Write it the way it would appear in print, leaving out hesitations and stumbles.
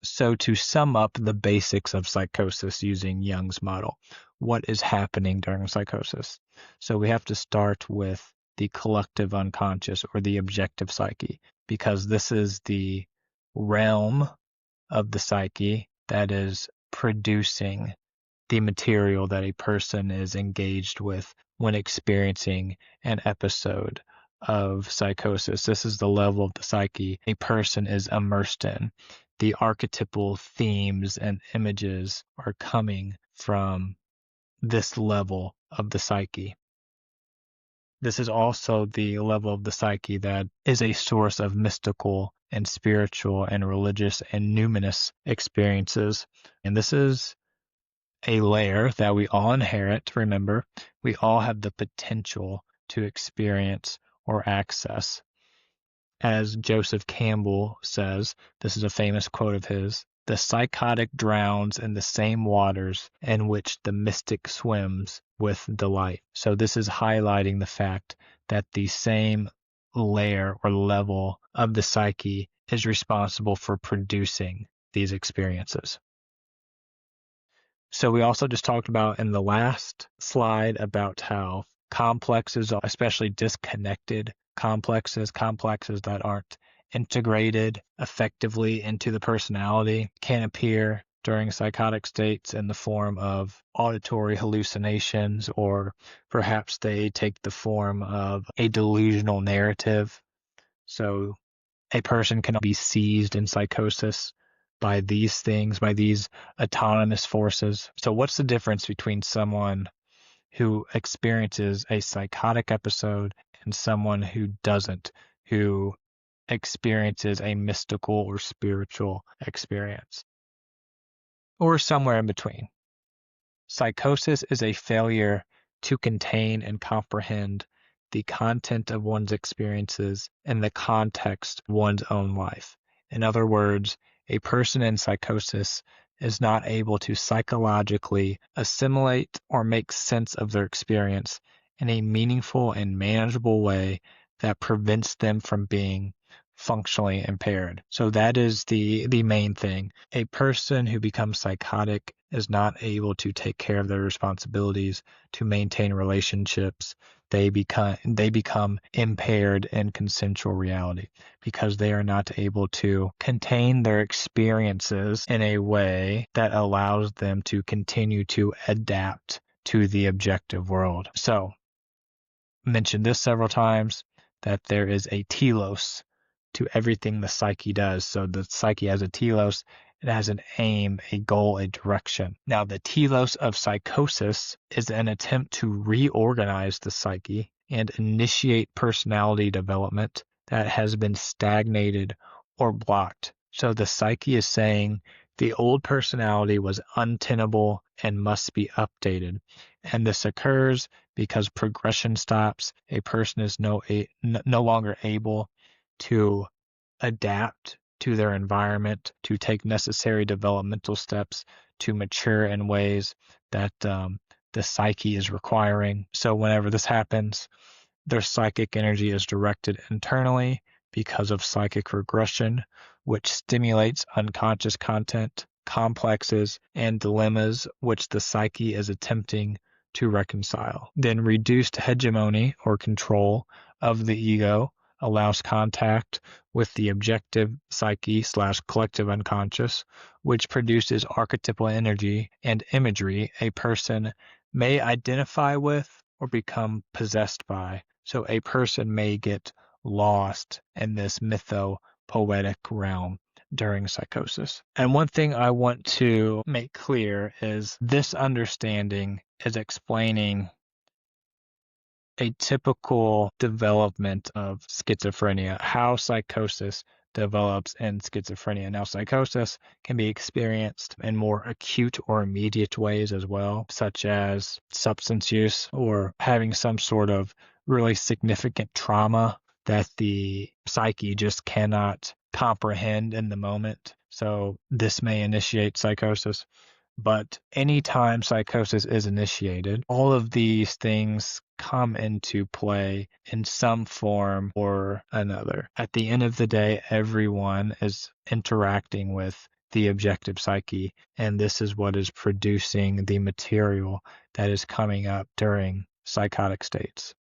So to sum up the basics of psychosis using Jung's model, what is happening during psychosis? So we have to start with the collective unconscious or the objective psyche, because this is the realm of the psyche that is producing the material that a person is engaged with when experiencing an episode of psychosis. This is the level of the psyche a person is immersed in. The archetypal themes and images are coming from this level of the psyche. This is also the level of the psyche that is a source of mystical and spiritual and religious and numinous experiences. And this is a layer that we all inherit. Remember, we all have the potential to experience or access. As Joseph Campbell says, this is a famous quote of his, the psychotic drowns in the same waters in which the mystic swims with delight. So this is highlighting the fact that the same layer or level of the psyche is responsible for producing these experiences. So we also just talked about in the last slide about how complexes, especially disconnected complexes that aren't integrated effectively into the personality, can appear during psychotic states in the form of auditory hallucinations, or perhaps they take the form of a delusional narrative. So a person can be seized in psychosis by these things, by these autonomous forces. So what's the difference between someone who experiences a psychotic episode and someone who doesn't, who experiences a mystical or spiritual experience, or somewhere in between? Psychosis is a failure to contain and comprehend the content of one's experiences in the context of one's own life. In other words, a person in psychosis is not able to psychologically assimilate or make sense of their experience in a meaningful and manageable way that prevents them from being functionally impaired. So that is the main thing. A person who becomes psychotic is not able to take care of their responsibilities, to maintain relationships. They become impaired in consensual reality because they are not able to contain their experiences in a way that allows them to continue to adapt to the objective world. So, mentioned this several times, that there is a telos to everything the psyche does. So the psyche has a telos. It has an aim, a goal, a direction. Now, the telos of psychosis is an attempt to reorganize the psyche and initiate personality development that has been stagnated or blocked. So the psyche is saying the old personality was untenable and must be updated. And this occurs because progression stops. A person is no longer able to adapt to their environment, to take necessary developmental steps, to mature in ways that the psyche is requiring. So whenever this happens, their psychic energy is directed internally because of psychic regression, which stimulates unconscious content, complexes, and dilemmas which the psyche is attempting to reconcile. Then reduced hegemony or control of the ego allows contact with the objective psyche / collective unconscious, which produces archetypal energy and imagery a person may identify with or become possessed by. So a person may get lost in this mytho-poetic realm during psychosis. And one thing I want to make clear is this understanding is explaining a typical development of schizophrenia, how psychosis develops in schizophrenia. Now, psychosis can be experienced in more acute or immediate ways as well, such as substance use or having some sort of really significant trauma that the psyche just cannot comprehend in the moment. So this may initiate psychosis. But anytime psychosis is initiated, all of these things come into play in some form or another. At the end of the day, everyone is interacting with the objective psyche, and this is what is producing the material that is coming up during psychotic states.